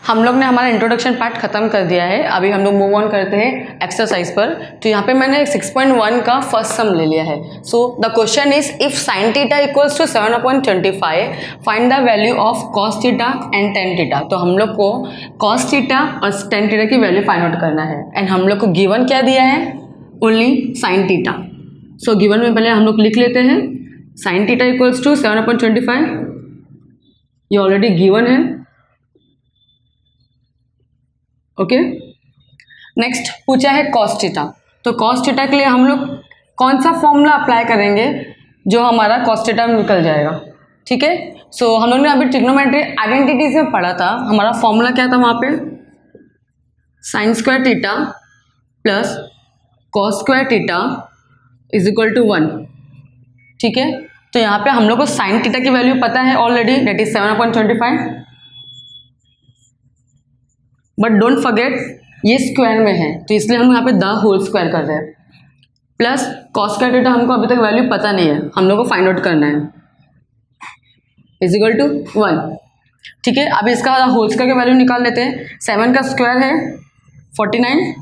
हम लोग ने हमारा इंट्रोडक्शन पार्ट खत्म कर दिया है। अभी हम लोग मूव ऑन करते हैं एक्सरसाइज पर। तो यहाँ पे मैंने 6.1 का फर्स्ट सम ले लिया है। So the question is if sin theta equals to 7/25 find the value of cos theta and tan theta. तो हम लोग को cos थीटा और tan थीटा की वैल्यू फाइंड आउट करना है। एंड हम लोग को गिवन क्या दिया है? Only sin theta. So given में पहले हम लोग लिख लेते हैं sin थीटा इक्वल्स टू 7/25, ये ऑलरेडी गिवन है। ओके, नेक्स्ट पूछा है cos थीटा। तो cos थीटा के लिए हम लोग कौन सा फॉर्मूला अप्लाई करेंगे जो हमारा cos थीटा में निकल जाएगा? ठीक है, सो हम लोग ने अभी ट्रिग्नोमेट्री आइडेंटिटीज में पढ़ा था। हमारा फॉर्मूला क्या था वहाँ पे? sin square theta plus cos square theta is equal to 1। ठीक है, तो यहाँ पे हम लोग को sin थीटा की वैल्यू पता है already, that is 7/25। But don't forget ये स्क्वायर में है, तो इसलिए हम यहाँ पे द होल स्क्वायर कर रहे हैं। प्लस cos स्क्वायर थीटा हमको अभी तक वैल्यू पता नहीं है, हम लोग को फाइंड आउट करना है, इज इक्वल टू 1। ठीक है, अभी इसका होल स्क्वायर की वैल्यू निकाल लेते हैं। 7 का स्क्वायर है 49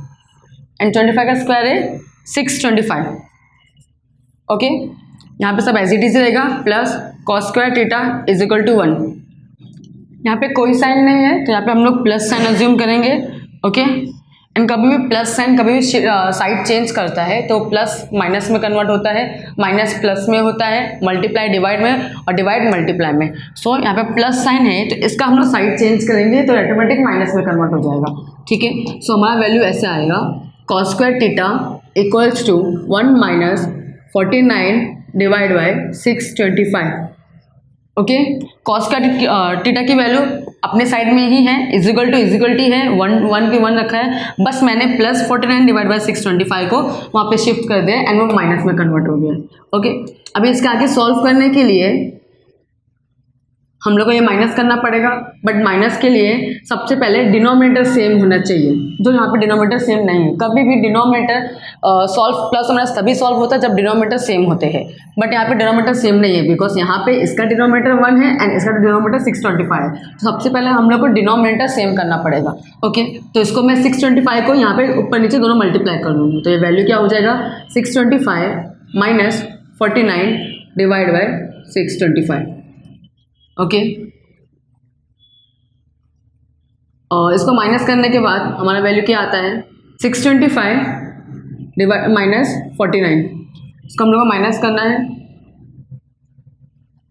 एंड 25 का स्क्वायर है 625। ओके, यहाँ पे सब एज इट इज रहेगा। Plus cos square theta is equal to 1। यहाँ पे कोई साइन नहीं है, तो यहाँ पे हम लोग प्लस साइन अज्यूम करेंगे। ओके, एंड कभी भी प्लस साइन कभी भी साइड चेंज करता है, तो प्लस माइनस में कन्वर्ट होता है, माइनस प्लस में होता है, मल्टीप्लाई डिवाइड में, और डिवाइड मल्टीप्लाई में। सो यहाँ पे प्लस साइन है, तो इसका हम लोग साइड चेंज करेंगे तो ऑटोमेटिक माइनस में कन्वर्ट हो जाएगा। ठीक है, सो हमारा वैल्यू ऐसे आएगा cos square theta equals to 1 minus 49 divide by 625। Okay, cos का थीटा की वैल्यू अपने साइड में ही है, इजिकल टू है, 1 की 1 रखा है, बस मैंने प्लस 49 डिवाइड बाई 625 को वहाँ पे शिफ्ट कर दिया एंड वो माइनस में कन्वर्ट हो गया। ओके, अभी इसके आगे सॉल्व करने के लिए हम लोग को ये माइनस करना पड़ेगा, बट माइनस के लिए सबसे पहले डिनोमिनेटर सेम होना चाहिए, जो यहाँ पे डिनोमिनेटर सेम नहीं है। कभी भी डिनोमिनेटर सॉल्व प्लस माइनस तभी सॉल्व होता है जब डिनोमिनेटर सेम होते हैं, बट यहाँ पे डिनोमिनेटर सेम नहीं है, बिकॉज यहाँ पे इसका डिनोमिनेटर 1 है एंड इसका डिनोमिनेटर 625 है। तो सबसे पहले हम लोग को डिनोमिनेटर सेम करना पड़ेगा। ओके, तो इसको मैं 625 को यहाँ पे ऊपर नीचे दोनों मल्टीप्लाई कर लूँगी, तो ये वैल्यू क्या हो जाएगा? 625 माइनस 49 डिवाइड बाई 625। ओके, और इसको माइनस करने के बाद हमारा वैल्यू क्या आता है? 625 डिवाइड माइनस 49। इसको हम लोग को माइनस करना है,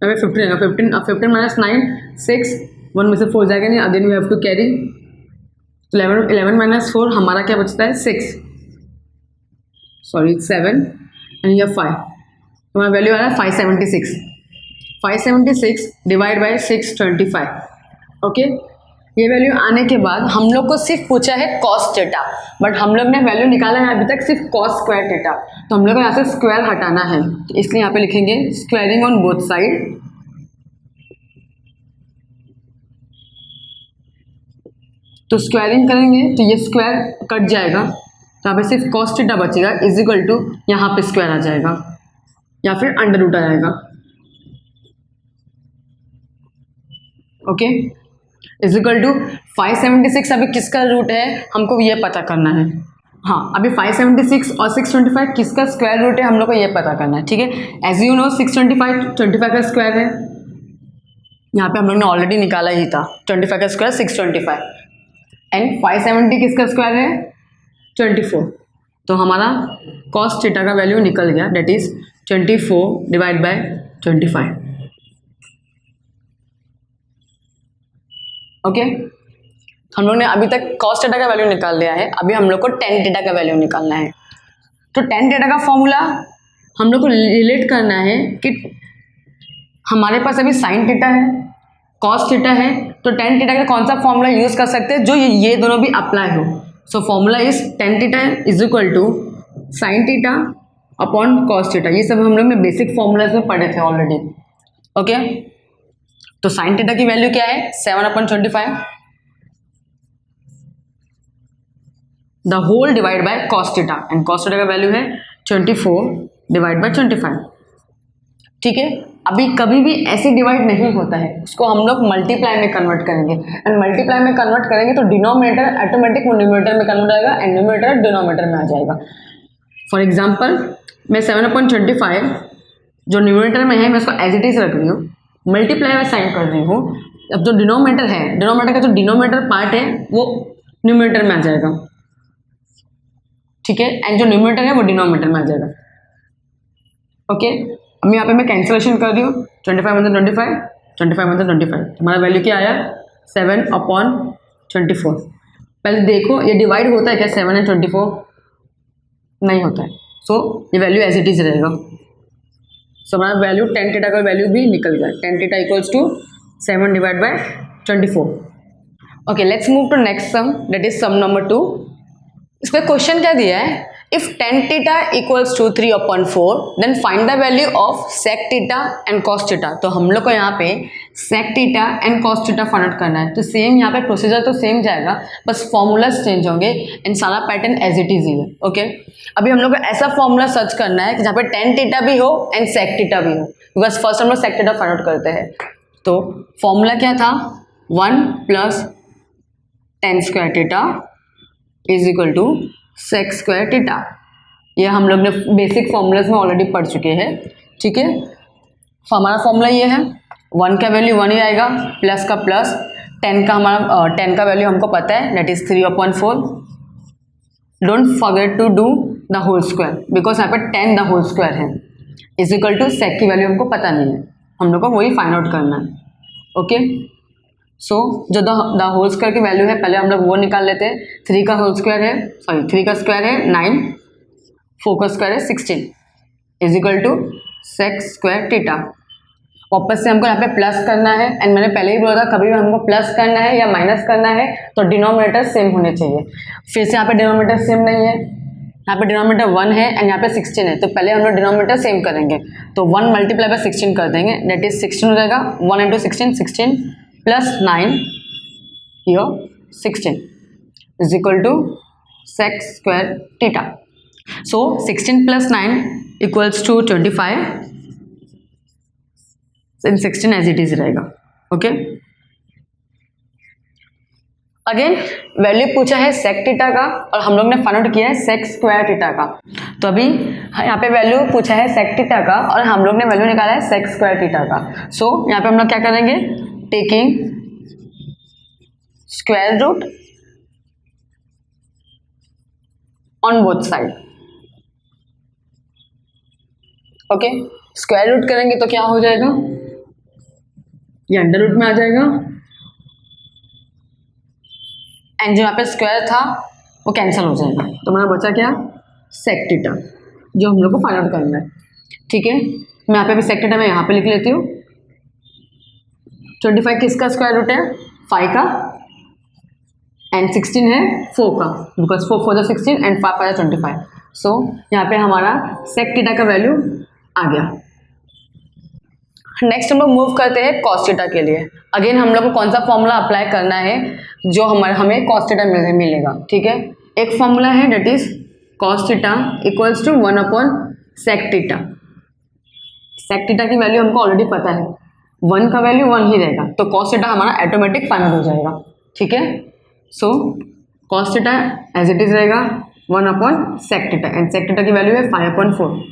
अभी 15 माइनस 9 6, 1 में से 4 जाएगा नहीं, again we have to carry 11 minus 4, हमारा क्या बचता है? 7 एंड ये 5। हमारा वैल्यू आ रहा है 576 डिवाइड बाई 625। ओके, ये वैल्यू आने के बाद हम लोग को सिर्फ पूछा है cos थीटा, बट हम लोग ने वैल्यू निकाला है अभी तक सिर्फ cos स्क्वायर थीटा, तो हम लोग को यहाँ से स्क्वायर हटाना है, तो इसलिए यहाँ पे लिखेंगे स्क्वायरिंग ऑन बोथ साइड। तो स्क्वायरिंग करेंगे तो ये स्क्वायर कट जाएगा, तो यहाँ पे सिर्फ cos थीटा बचेगा, इज इक्वल टू यहाँ पे स्क्वायर आ जाएगा या फिर अंडर रूट आ जाएगा। Okay, is equal to 576। अभी किसका रूट है हमको ये पता करना है। हाँ, अभी 576 और 625 किसका स्क्वायर रूट है हम लोग को ये पता करना है। ठीक है, एज यू नो 625 का स्क्वायर है, यहाँ पे हम लोग ने ऑलरेडी निकाला ही था, 25 का स्क्वायर 625 एंड 570 किसका स्क्वायर है? 24। तो हमारा cos थीटा का वैल्यू निकल गया, that is 24 divide by 25। Okay, हम लोग ने अभी तक cos थीटा का वैल्यू निकाल लिया है, अभी हम लोग को tan थीटा का वैल्यू निकालना है। तो tan थीटा का फॉर्मूला हम लोग को रिलेट करना है कि हमारे पास अभी sin थीटा है, cos थीटा है, तो tan थीटा का कौन सा फॉर्मूला यूज कर सकते हैं जो ये दोनों भी अप्लाई हो। So formula is tan theta is equal to sin theta upon cos theta. ये सब हम लोग ने बेसिक फॉर्मूलाज में पढ़े थे ऑलरेडी। ओके, तो sin थीटा की वैल्यू क्या है? 7/25 the whole divide by cos theta, and cos theta का वैल्यू है 24 डिवाइड बाय 25। ठीक है, अभी कभी भी ऐसे डिवाइड नहीं होता है, उसको हम लोग मल्टीप्लाई में कन्वर्ट करेंगे, एंड मल्टीप्लाई में कन्वर्ट करेंगे तो डिनोमिनेटर ऑटोमेटिक वो न्यूमरेटर में कन्वर्ट आएगा एंड न्यूमरेटर डिनोमिनेटर में आ जाएगा। फॉर एग्जाम्पल मैं 7/25 जो न्यूमरेटर में है मैं उसको एज इट इज रख रही हूँ, मल्टीप्लाई में साइन कर रही हूँ। अब जो डिनोमिनेटर है, डिनोमिनेटर का जो डिनोमिनेटर पार्ट है वो न्यूमरेटर में आ जाएगा, ठीक है, एंड जो न्यूमरेटर है वो डिनोमिनेटर में आ जाएगा। ओके, अब यहाँ पे मैं कैंसिलेशन कर रही हूँ, 25/25 25/25, हमारा वैल्यू क्या आया 7/24। पहले देखो ये डिवाइड होता है क्या 7 और 24? नहीं होता है, सो ये वैल्यू एज इट इज रहेगा। सो हमारा वैल्यू tan थीटा का वैल्यू भी निकल गया, tan theta equals to 7/24। Okay, let's move to next sum, that is sum number 2। इसमें क्वेश्चन क्या दिया है, if tan theta equals to 3/4 then find the value of sec theta and cos theta. तो हम लोग को यहाँ पे sec theta and cos theta find out करना है। तो सेम यहाँ पे प्रोसीजर तो सेम जाएगा, बस फॉर्मूलाज चेंज होंगे एंड सारा पैटर्न एज इट इज ही है। ओके, अभी हम लोग को ऐसा फॉर्मूला सर्च करना है कि जहाँ पे tan थीटा भी हो एंड sec थीटा भी हो, बिकॉज फर्स्ट हम लोग sec थीटा फाइंड आउट करते हैं। तो फॉर्मूला क्या था, 1 + tan square theta is equal to sec square theta. ये हम लोग ने बेसिक फॉर्मूलाज में ऑलरेडी पढ़ चुके हैं, ठीक है। हमारा फॉर्मूला ये है, 1 का वैल्यू 1 ही आएगा, प्लस का प्लस, 10 का हमारा 10 का वैल्यू हमको पता है, that is 3/4। Don't forget to do the whole square, because यहाँ पर 10 द होल स्क्वायर है, इज इक्वल टू sec की वैल्यू हमको पता नहीं है, हम लोग को वही फाइंड आउट करना है। ओके, सो जो द होल स्क्वायर की वैल्यू है पहले हम लोग वो निकाल लेते हैं। 3 का होल स्क्वायर है, सॉरी 3 का स्क्वायर है 9, 4 का स्क्वायर है 16, is equal to sec square theta. वापस से हमको यहाँ पे प्लस करना है, एंड मैंने पहले ही बोला था कभी भी हमको प्लस करना है या माइनस करना है तो डिनोमिनेटर सेम होने चाहिए। फिर से यहाँ पे डिनोमिनेटर सेम नहीं है, यहाँ पे डिनोमिनेटर 1 है एंड यहाँ पे 16 है, तो पहले हम लोग डिनोमिनेटर सेम करेंगे। तो 1 × 16 कर देंगे, दैट इज 16 हो जाएगा। 1 × 16 16 plus 9 here 16 is equal to sec square theta. So 16 plus 9 equals to 25 and 16 as it is रहेगा। ओके, अगेन वैल्यू पूछा है sec थीटा का और हम लोग ने फाइंड आउट किया है sec स्क्वायर थीटा का। तो अभी यहाँ पे वैल्यू पूछा है sec थीटा का और हम लोग ने वैल्यू निकाला है sec स्क्वायर थीटा का। सो यहाँ पे हम लोग क्या करेंगे, taking square root on both side. Okay, square root करेंगे तो क्या हो जाएगा, ये अंडर रूट में आ जाएगा, एंड जो यहाँ पे स्क्वायर था वो कैंसिल हो जाएगा, तो हमारा बचा क्या, sec थीटा, जो हम लोग को फाइंड आउट करना है। ठीक है, मैं यहाँ पे भी sec थीटा मैं यहाँ पे लिख लेती हूँ। 25 किसका स्क्वायर रूट है, 5 का, एंड 16 है 4 का, बिकॉज 4 4 16 एंड 5 5 25। सो यहाँ पे हमारा sec थीटा का वैल्यू आ गया। नेक्स्ट हम लोग मूव करते हैं cos थीटा के लिए। अगेन हम लोग को कौन सा फॉर्मूला अप्लाई करना है जो हमें cos थीटा मिलेगा। ठीक है, एक फॉर्मूला है that is cos theta equals to 1/sec theta. sec theta की वैल्यू हमको ऑलरेडी पता है, 1 का वैल्यू 1 ही रहेगा, तो cos थीटा हमारा ऑटोमेटिक फाइंड हो जाएगा। ठीक है, so cos theta as it is रहेगा 1/sec theta, and sec theta की वैल्यू है 5/4।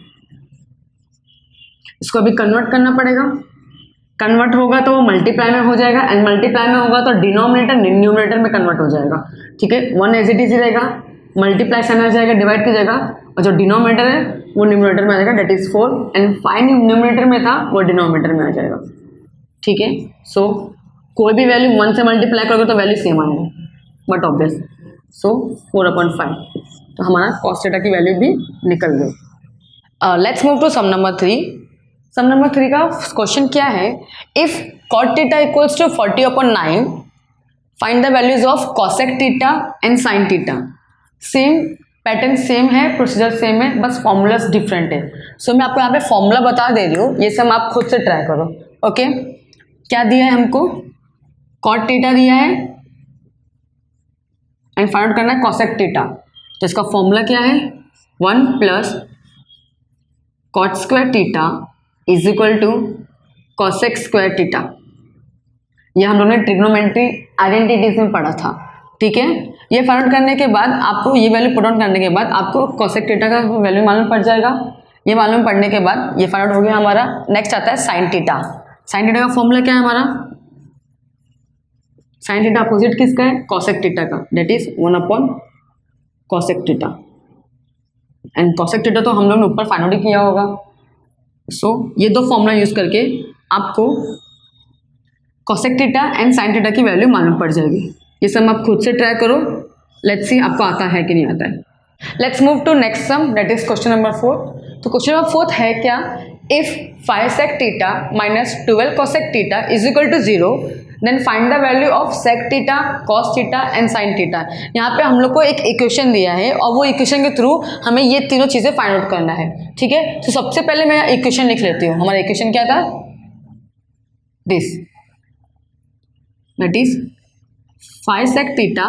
इसको अभी कन्वर्ट करना पड़ेगा, कन्वर्ट होगा तो वो मल्टीप्लाई में हो जाएगा, एंड मल्टीप्लाई में होगा तो डिनोमिनेटर न्यूमरेटर में कन्वर्ट हो जाएगा। ठीक है, 1 एज इट इज रहेगा, मल्टीप्लाई साइन आ जाएगा, डिवाइड की जाएगा, और जो डिनोमिनेटर है वो न्यूमरेटर में आ जाएगा, डेट इज 4, एंड 5 न्यूमरेटर में था वो डिनोमिनेटर में आ जाएगा। ठीक है, सो कोई भी वैल्यू 1 से मल्टीप्लाई करोगे तो वैल्यू सेम आएगा, बट ऑब्वियस, सो 4/5, तो हमारा cos थीटा की वैल्यू भी निकल गई। Let's move to sum number 3। Sum number 3 का क्वेश्चन क्या है, if cot theta equals to 40/9 find the values of cosec theta and sin theta. Same pattern same है, प्रोसीजर सेम है, बस फॉर्मूलाज डिफरेंट है। सो मैं आपको यहाँ पे फॉर्मूला बता दे रही हूँ, ये सब आप खुद से ट्राई करो। ओके, क्या दिया है हमको, cot थीटा दिया है एंड फाइंड आउट करना है cosec थीटा। तो इसका फॉर्मूला क्या है, 1 + cot square theta is equal to cosec square theta. ये हम लोगों ने ट्रिग्नोमेट्री आइडेंटिटीज में पढ़ा था, ठीक है। ये फाइंड आउट करने के बाद आपको ये वैल्यू पुट ऑन करने के बाद आपको कॉसेक थीटा का वैल्यू मालूम पड़ जाएगा। ये मालूम पड़ने के बाद ये फाइंड आउट हो गया हमारा। नेक्स्ट आता है साइन थीटा। साइन थीटा का फॉर्मूला क्या है हमारा? साइन थीटा अपोजिट किसका है? कॉसेक थीटा का, that is 1 cosec theta. And cosec theta तो हम लोग ने ऊपर फाइंड आउट किया होगा। सो ये दो फॉर्मूला यूज करके आपको cosec theta and sine theta की वैल्यू मालूम पड़ जाएगी। ये सब आप खुद से ट्राई करो, लेट्स सी आपको आता है कि नहीं आता है। Let's move to next sum, that is question number 4। तो क्वेश्चन नंबर 4 है क्या? If 5 sec theta minus 12 cosec theta is equal to 0, then find the value of sec theta, cos theta and sin theta. यहाँ पे हम लोग को एक equation दिया है और वो इक्वेशन के थ्रू हमें ये तीनों चीज़ें फाइंड आउट करना है, ठीक है। तो सबसे पहले मैं इक्वेशन लिख लेती हूँ। हमारा इक्वेशन क्या था? This, that is 5 sec theta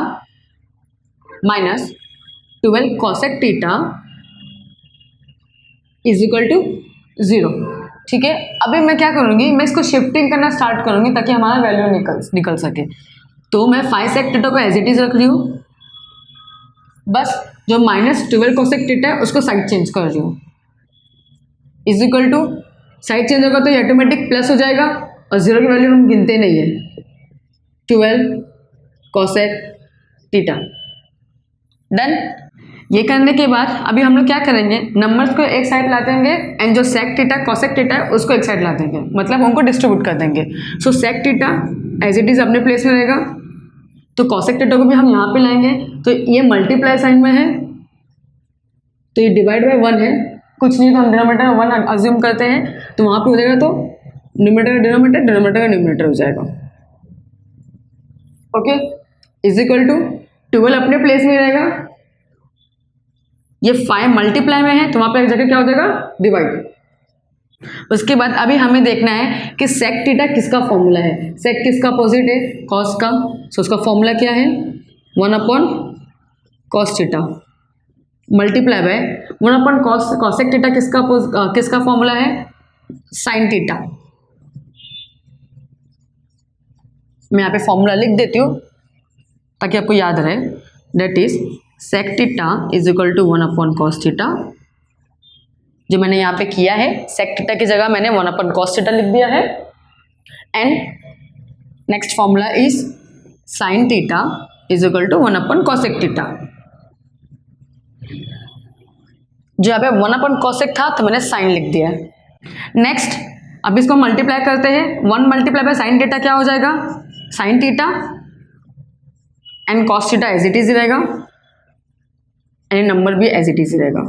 minus 12 cosec theta is equal to 0, ठीक है। अभी मैं क्या करूँगी, मैं इसको शिफ्टिंग करना स्टार्ट करूँगी ताकि हमारा वैल्यू निकल सके। तो मैं 5 sec थीटा को एज इट इज रख रही हूँ, बस जो माइनस 12 cosec थीटा है उसको साइड चेंज कर रही हूँ, is equal to, side change होगा तो ये ऑटोमेटिक प्लस हो जाएगा और 0 की वैल्यू हम गिनते नहीं है, 12 cosec थीटा। डन। ये करने के बाद अभी हम लोग क्या करेंगे, नंबर्स को एक साइड ला देंगे एंड जो sec थीटा cosec थीटा है उसको एक साइड ला देंगे, मतलब उनको डिस्ट्रीब्यूट कर देंगे। So sec theta as it is अपने प्लेस में रहेगा, तो cosec थीटा को भी हम यहाँ पे लाएंगे, तो ये मल्टीप्लाई साइन में है तो ये डिवाइड बाय 1 है, कुछ नहीं तो हम डिनोमिनेटर में 1 अज्यूम करते हैं, तो वहाँ पे हो जाएगा, तो न्यूमरेटर का डिनोमिनेटर, डिनोमिनेटर का न्यूमरेटर हो जाएगा। ओके, इज इक्वल टू 12 अपने प्लेस में रहेगा, ये 5 मल्टीप्लाई में है तो वहाँ पे एक जगह क्या हो जाएगा, डिवाइड। उसके बाद अभी हमें देखना है कि sec थीटा किसका फॉर्मूला है। sec किसका अपोजिट है? cos का। सो उसका फॉर्मूला क्या है? 1 cos theta multiply by 1 cosec theta किसका फॉर्मूला है? sin theta. मैं यहाँ पे फॉर्मूला लिख देती हूँ ताकि आपको याद रहे, that is sec theta is equal to 1 cos theta. जो मैंने यहाँ पे किया है, sec थीटा की जगह मैंने 1 cos थीटा लिख दिया है। And next formula is sin theta is equal to 1 cosec theta. जो यहाँ पे 1 cosec था तो मैंने sin लिख दिया है। नेक्स्ट अब इसको मल्टीप्लाई करते हैं, 1 मल्टीप्लाई बाय sin थीटा क्या हो जाएगा? sin theta and cos theta as it is रहेगा, एंड नंबर भी एज इट इज रहेगा।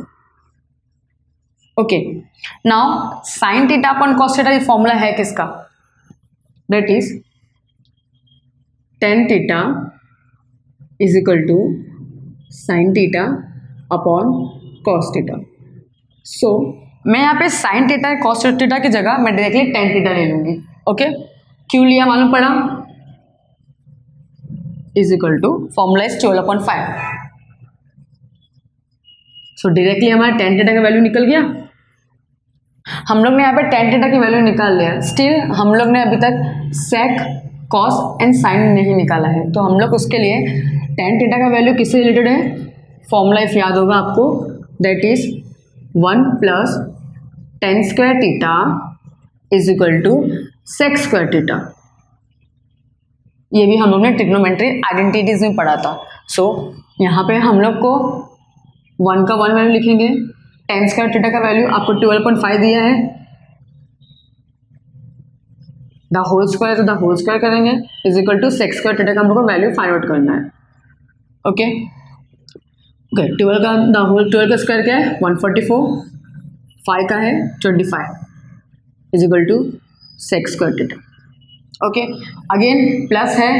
Okay, now sin theta upon cos theta ये फॉर्मूला है किसका? That is tan theta is equal to sin theta upon cos theta. So मैं यहाँ पे sin theta cos theta की जगह मैं डायरेक्टली tan थीटा ले लूंगी। ओके, क्यों लिया मालूम पड़ा? Is equal to formula is 12/5। So directly हमारा tan थीटा का वैल्यू निकल गया। हम लोग ने यहाँ पे tan थीटा की वैल्यू निकाल लिया, स्टिल हम लोग ने अभी तक sec, cos एंड sin नहीं निकाला है, तो हम लोग उसके लिए tan थीटा का वैल्यू किससे रिलेटेड है? फॉर्मूला इफ याद होगा आपको, that is 1 plus tan square theta is equal to sec square theta. ये भी हम लोग ने ट्रिग्नोमेट्री आइडेंटिटीज में पढ़ा था। सो यहाँ पे हम लोग को 1 का 1 वैल्यू लिखेंगे, tan स्क्वायर थीटा का वैल्यू आपको 12.5 दिया है, द होल स्क्वायर तो द होल स्क्वायर करेंगे, is equal to sec square theta का हम लोग को वैल्यू फाइंड आउट करना है। ओके, 12 का द होल 12 का स्क्वायर क्या है? 144, 5 का है 25 is equal to sec square theta. Okay, again plus है,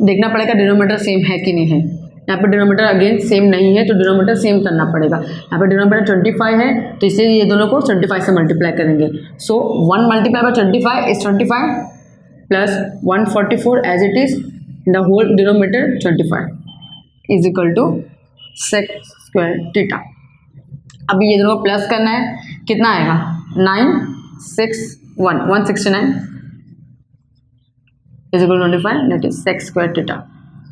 देखना पड़ेगा डिनोमिनेटर सेम है कि नहीं है। यहाँ पे डिनोमिनेटर अगेन सेम नहीं है तो डिनोमिनेटर सेम करना पड़ेगा। यहाँ पे डिनोमिनेटर 25 है तो इसलिए ये दोनों को 25 से मल्टीप्लाई करेंगे। सो 1 मल्टीप्लाई बाय 25 इज 25 प्लस 144 as it is, the whole denominator 25 is equal to sec square theta. अभी ये दोनों प्लस करना है, कितना आएगा? 961 169 is equal to 25 that is sec square theta.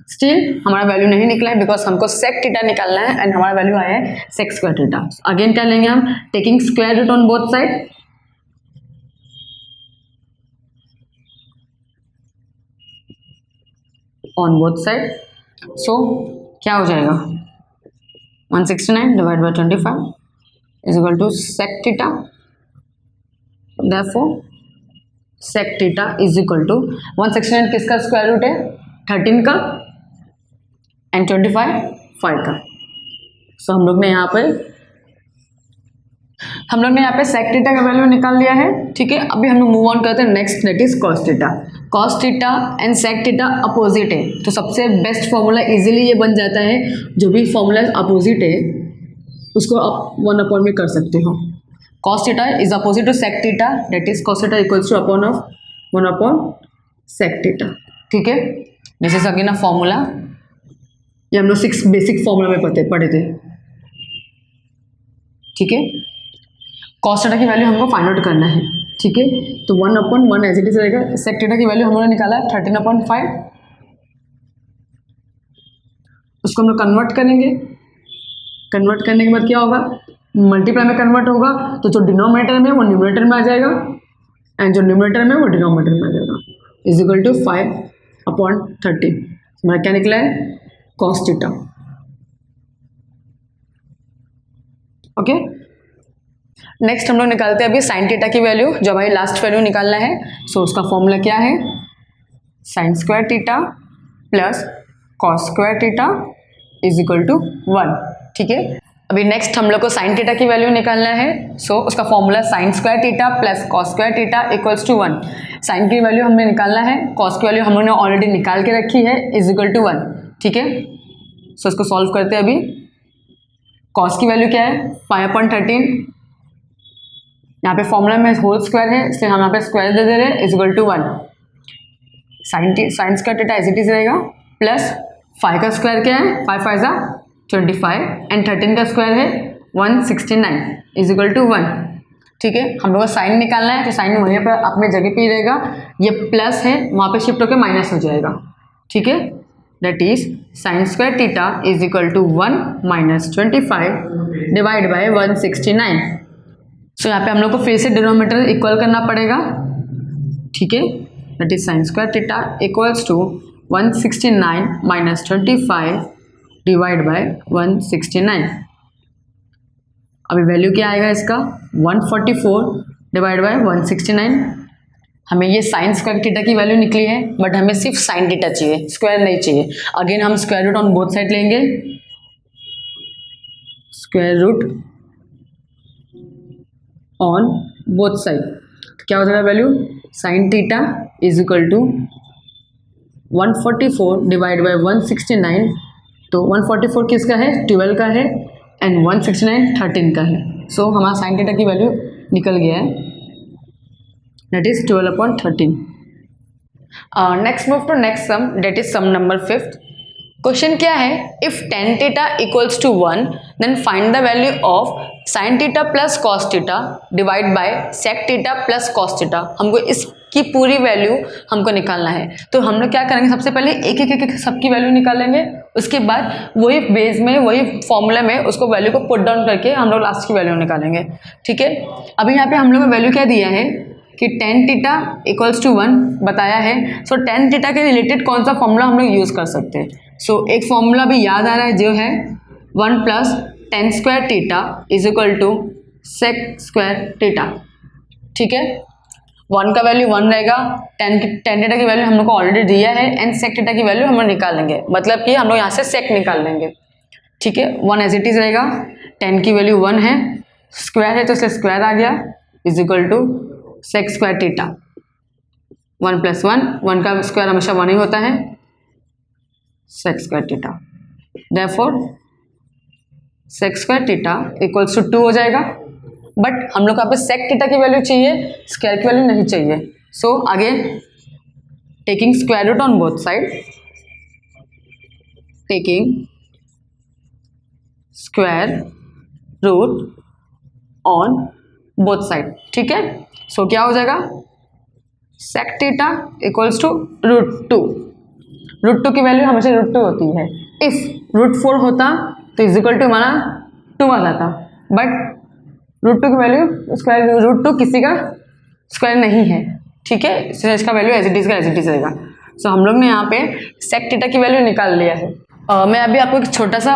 Still हमारा वैल्यू नहीं निकला है बिकॉज हमको सेक थीटा निकालना है एंड हमारा वैल्यू आया है सेक स्क्वायर थीटा। अगेन क्या लेंगे हम, taking square root on both side, on both side. So क्या हो जाएगा 169 divide by 25 is equal to sec theta. Therefore sec theta is equal to 169 किसका स्क्वायर रूट है 13 का एंड 25 5 का। सो हम लोग ने यहाँ पे सेक थीटा का वैल्यू निकाल लिया है। ठीक है, अभी हम लोग मूव ऑन करते हैं next, that is cos theta. Cos theta and sec theta opposite है, तो सबसे बेस्ट फॉर्मूला इजीली ये बन जाता है, जो भी फॉर्मूला अपोजिट है उसको आप 1 में कर सकते हो। Cos theta is opposite to sec theta, that is cos theta equals to upon of 1 sec theta. ठीक है, this is again a formula, ये हम लोग 6 बेसिक फॉर्मूला में पढ़े थे। ठीक है, कॉस थीटा की वैल्यू हमको फाइंड आउट करना है। ठीक है, तो 1 एज इट इज रहेगा। सेक थीटा की वैल्यू हमने निकाला है 13/5, उसको हम लोग कन्वर्ट करेंगे। कन्वर्ट करने के बाद क्या होगा, मल्टीप्लाई में कन्वर्ट होगा तो जो डिनोमिनेटर में वो न्यूमरेटर में आ जाएगा एंड जो न्यूमरेटर में वो डिनोमिनेटर में आ जाएगा, इज इक्वल टू 5/13। हमारा क्या निकला है कॉस थीटा। ओके, नेक्स्ट हम लोग निकालते हैं अभी साइन थीटा की वैल्यू, जो हमारी लास्ट वैल्यू निकालना है। सो उसका फॉर्मूला क्या है, sine square theta plus cos square theta is equal to 1। ठीक है, अभी नेक्स्ट हम लोग को साइन थीटा की वैल्यू निकालना है। सो उसका formula sine square theta plus cos square theta equals to 1। Sine की वैल्यू हमें निकालना है, कॉस की वैल्यू हम लोगों ने ऑलरेडी निकाल के रखी है, इज इक्वल टू 1। ठीक है, सो इसको सॉल्व करते हैं। अभी कॉस की वैल्यू क्या है 5/13, यहाँ पे फॉर्मूला में होल स्क्वायर है इसलिए हम यहाँ पे स्क्वायर दे रहे हैं, is equal to 1। Sine square theta as it is रहेगा, प्लस 5 का स्क्वायर क्या है 5 5 25 एंड 13 का स्क्वायर है 169 इज इक्वल टू 1। ठीक है, हम लोग को साइन निकालना है तो साइन वहीं पर अपने जगह पे ही रहेगा, ये प्लस है वहाँ पे शिफ्ट होकर माइनस हो जाएगा। ठीक है, that is sine square theta is equal to 1 - 25 divide by 169। So यहाँ पे हम लोग को फिर से डिनोमिनेटर इक्वल करना पड़ेगा। ठीक है, that is sine square theta equals to 169 - 25 divide by 169। अभी वैल्यू क्या आएगा इसका 144 डिवाइड बाय 169। हमें ये साइन स्क्वायर थीटा की वैल्यू निकली है, बट हमें सिर्फ साइन थीटा चाहिए, स्क्वायर नहीं चाहिए। अगेन हम square root on both side लेंगे, square root on both side. तो क्या हो जाएगा value sine theta is equal to 144 divide by 169। तो 144 किसका है 12 का है एंड 169 13 का है। सो हमारा साइन थीटा की वैल्यू निकल गया है, that is 12/13। Next move to next sum, that is sum number 5th। Question क्या है, if tan theta equals to 1 then find the value of sine theta plus cos theta divide by sec theta plus cos theta. हमको इसकी पूरी value हमको निकालना है। तो हम लोग क्या करेंगे, सबसे पहले एक एक सबकी वैल्यू निकालेंगे, उसके बाद वही बेस में वही फॉर्मूला में उसको वैल्यू को पुट डाउन करके हम लोग लास्ट की वैल्यू निकालेंगे। ठीक है, अभी यहाँ पे हम लोग वैल्यू क्या दिया है कि tan थीटा इक्वल्स टू 1 बताया है। सो tan थीटा के रिलेटेड कौन सा फॉर्मूला हम लोग यूज़ कर सकते हैं। सो एक फॉर्मूला भी याद आ रहा है जो है 1 + tan square theta is equal to sec square theta. ठीक है, 1 का वैल्यू 1 रहेगा, tan थीटा की वैल्यू हम लोग को ऑलरेडी दिया है एंड सेक थीटा की वैल्यू हम लोग निकालेंगे, मतलब कि हम लोग यहाँ से सेक निकाल लेंगे। ठीक है, 1 एज इट इज रहेगा, tan की वैल्यू 1 है, स्क्वायर है तो इसलिए स्क्वायर आ गया, is equal to sec square theta. 1 + 1 का स्क्वायर हमेशा 1 ही होता है, sec square theta. Therefore sec square theta equals to 2 हो जाएगा, बट हम लोग को यहाँ पे सेक थीटा की वैल्यू चाहिए, स्क्वायर की वैल्यू नहीं चाहिए। So again taking square root on both side, taking square root on both side. ठीक है, सो क्या हो जाएगा सेक थीटा इक्वल्स टू √2। √2 की वैल्यू हमेशा √2 होती है। इफ √4 होता तो इज इक्वल टू हमारा 2 आ जाता, बट √2 की वैल्यू स्क्वायर, √2 किसी का स्क्वायर नहीं है, ठीक है, इसलिए इसका वैल्यू एज इट इज का एज इट इज रहेगा। सो हम लोग ने यहाँ पे सेक थीटा की वैल्यू निकाल लिया है। मैं अभी आपको एक छोटा सा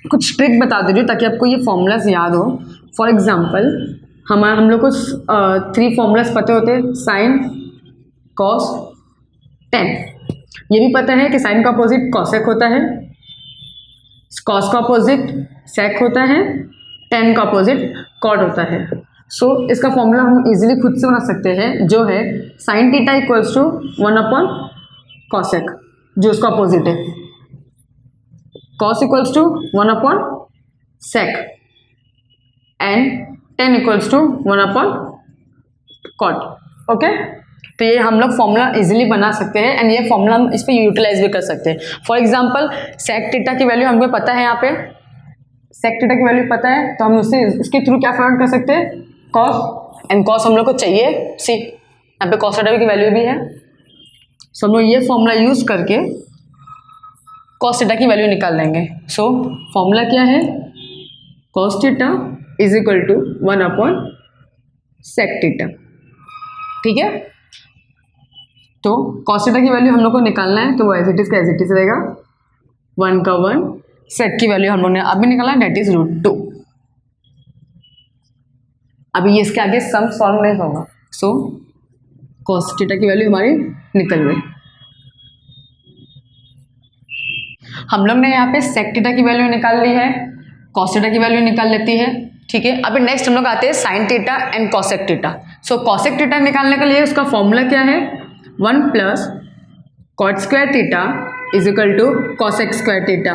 कुछ ट्रिक बता दे रही हूँ ताकि आपको ये फॉर्मूलाज याद हो। फॉर एग्जाम्पल हम लोग को 3 फॉर्मूलाज पते होते हैं, साइन, कॉस, टेन। ये भी पता है कि साइन का अपोजिट कॉसेक होता है, कॉस का अपोजिट सेक होता है, टेन का अपोजिट कॉट होता है। सो इसका फॉर्मूला हम इजीली खुद से बना सकते हैं, जो है sine theta equals to 1 cosec, जो उसका अपोजिट है, cos equals to 1 sec and tan equals to 1 cot. Okay, तो ये हम लोग फॉर्मूला इजीली बना सकते हैं एंड ये फॉर्मूला हम इस पर यूटिलाइज भी कर सकते हैं। फॉर एग्जांपल सेक थीटा की वैल्यू हमको पता है, यहाँ पे सेक थीटा की वैल्यू पता है, तो हम उससे इसके थ्रू क्या फाइंड कर सकते हैं, कॉस, एंड कॉस हम लोग को चाहिए सी, यहाँ पे कॉस थीटा की वैल्यू भी है। सो हम लोग ये फॉर्मूला यूज करके कॉस थीटा की वैल्यू निकाल लेंगे। सो फॉर्मूला क्या है, cos theta is equal to 1 sec theta, ठीक है। तो कॉस थीटा की वैल्यू हम लोग को निकालना है, तो वो एज इट इज का एज इट इज रहेगा, 1 का 1, सेक की वैल्यू हम लोग ने अभी निकाला है, डेट इज √2। अभी ये इसके आगे सम सॉल्व नहीं होगा। सो कॉस थीटा की वैल्यू हमारी निकल गई। हम लोग ने यहाँ पे सेक थीटा की वैल्यू निकाल ली है, कॉस थीटा की वैल्यू निकाल लेती है, ठीक है। अभी नेक्स्ट हम लोग आते हैं sine theta and cosec theta. So cosec theta निकालने के लिए उसका फॉर्मूला क्या है, 1 plus cot square theta is equal to cosec square theta,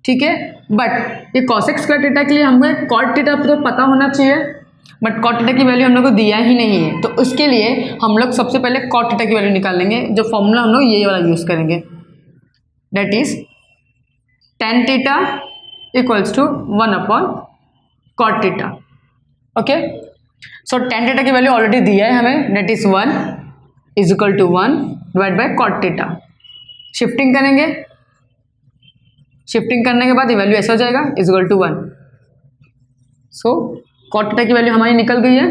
ठीक है। बट ये कॉसेक स्क्वायर थीटा के लिए हमें कॉट थीटा तो पता होना चाहिए, बट कॉट थीटा की वैल्यू हम लोग को दिया ही नहीं है, तो उसके लिए हम लोग सबसे पहले कॉट थीटा की वैल्यू निकाल लेंगे। जो फॉर्मूला हम लोग ये वाला यूज करेंगे, that is tan theta equals to 1 cot theta. Okay, so tan theta की वैल्यू ऑलरेडी दिया है हमें, that is 1 is equal to 1 divide by cot theta. Shifting करेंगे, शिफ्टिंग करने के बाद ये वैल्यू ऐसा हो जाएगा, is equal to 1। So cot theta की वैल्यू हमारी निकल गई है।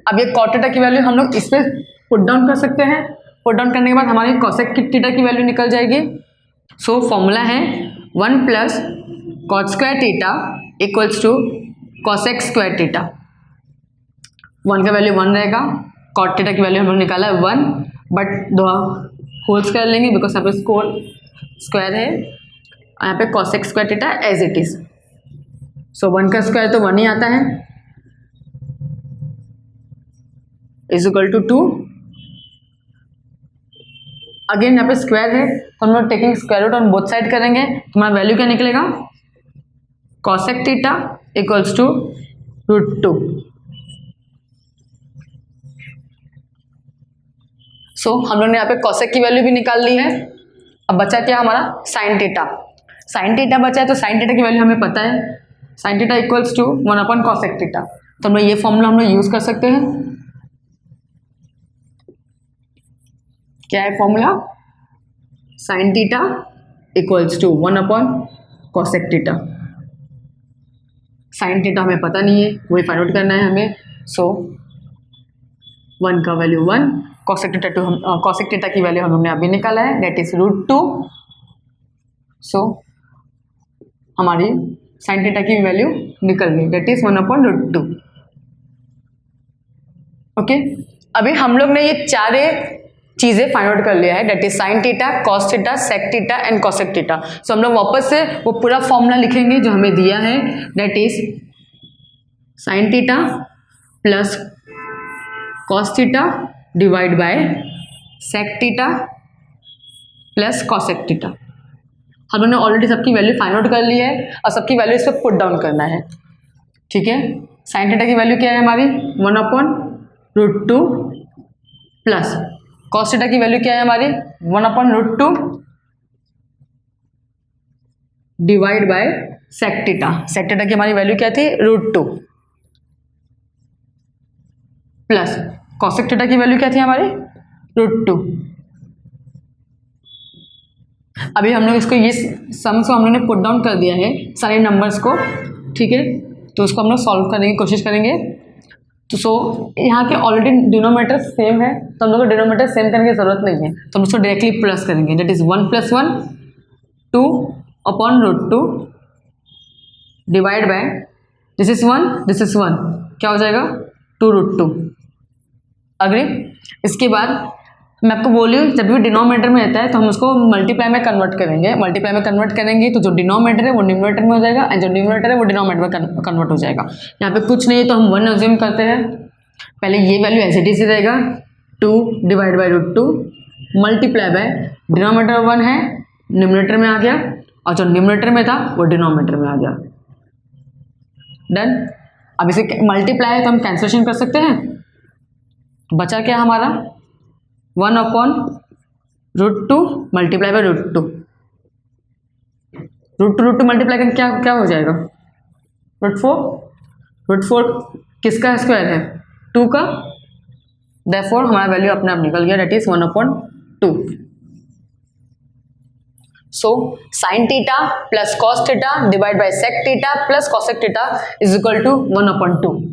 अब ये कॉट थीटा की वैल्यू हम लोग इस पर पुट डाउन कर सकते हैं, पुट डाउन करने के बाद हमारी कॉसेक थीटा की वैल्यू निकल जाएगी। सो फॉर्मूला है 1 plus cot square theta equals to cosec square theta. 1 का वैल्यू 1 रहेगा, कॉट थीटा की वैल्यू हम लोग निकाला है 1, बट दो होल स्क्वायर लेंगे बिकॉज यहाँ पे स्क्वायर है, यहाँ पे cosec square theta as it is. So 1 का स्क्वायर तो 1 ही आता है, इज इक्वल टू 2। अगेन यहाँ पे स्क्वायर है, तो हम लोग taking square root on both side करेंगे, तो हमारा वैल्यू क्या निकलेगा, cosec theta equals to √2। So हम लोग ने यहाँ पे कॉसेक की वैल्यू भी निकाल ली है। अब बचा क्या हमारा, साइन थीटा। साइन थीटा बचा है, तो साइन थीटा की वैल्यू हमें पता है, sine theta equals to 1 cosec theta. तो हम लोग ये फॉर्मूला हम लोग यूज कर सकते हैं। क्या है formula, sine theta equals to 1 cosec theta. Sine theta हमें पता नहीं है, वही फाइंड आउट करना है हमें। सो 1 का वैल्यू 1, कॉसेक थीटा की वैल्यू हम लोग ने अभी निकाला है, डेट इज √2। सो हमारी साइन थीटा की वैल्यू निकल गई, डेट इज 1/√2। ओके, अभी हम लोग ने ये चारे चीज़ें फाइंड आउट कर लिया है, that is sine theta, cos theta, sec theta and cosec theta. So हम लोग वापस से वो पूरा फॉर्मूला लिखेंगे जो हमें दिया है, that is sine theta plus cos theta divide by sec theta plus cosec theta. हम लोगों ने ऑलरेडी सबकी वैल्यू फाइंड आउट कर ली है और सबकी वैल्यू इस पर पुट डाउन करना है, ठीक है। साइन थीटा की वैल्यू क्या है हमारी, 1/√2 प्लस कॉस थीटा की वैल्यू क्या है हमारी, 1/√2 divide by sec theta. Sec theta की हमारी वैल्यू क्या थी, √2। प्लस कॉसेक थीटा की वैल्यू क्या थी हमारी √2। अभी हम लोग इसको ये सम्स को हम लोग ने पुट डाउन कर दिया है सारे नंबर्स को, ठीक है। तो उसको हम लोग सॉल्व करने की कोशिश करेंगे। तो सो यहाँ के ऑलरेडी डिनोमीटर सेम है, तो हम लोग को डिनोमीटर सेम करने की जरूरत नहीं है, तो हम उसको डायरेक्टली प्लस करेंगे। That is 1 + 1 2 upon √2 divide by this is 1 this is 1, क्या हो जाएगा 2√2। अग्री। इसके बाद मैं आपको बोली जब भी डिनोमीटर में रहता है तो हम उसको मल्टीप्लाई में कन्वर्ट करेंगे। मल्टीप्लाई में कन्वर्ट करेंगे तो जो डिनोमीटर है वो न्यूमरेटर में हो जाएगा एंड जो न्यूमरेटर है वो डिनोमीटर में कन्वर्ट हो जाएगा। यहाँ पे कुछ नहीं है तो हम 1 अज्यूम करते हैं। पहले ये वैल्यू एज इट इज रहेगा 2 divide by √2 multiply by denominator 1 है न्यूमरेटर में आ गया और जो न्यूमरेटर में था वो डिनोमीटर में आ गया। डन। अब इसे मल्टीप्लाई है तो हम कैंसलेशन कर सकते हैं। बचा क्या हमारा 1 अपॉन √2 मल्टीप्लाई बाय √2 √2 मल्टीप्लाई करके क्या हो जाएगा √4 किसका स्क्वायर है 2 का, देयरफॉर हमारा वैल्यू अपने आप निकल गया, that is 1/2। So sine theta plus cos theta divide by sec theta plus cosec theta is equal to 1/2।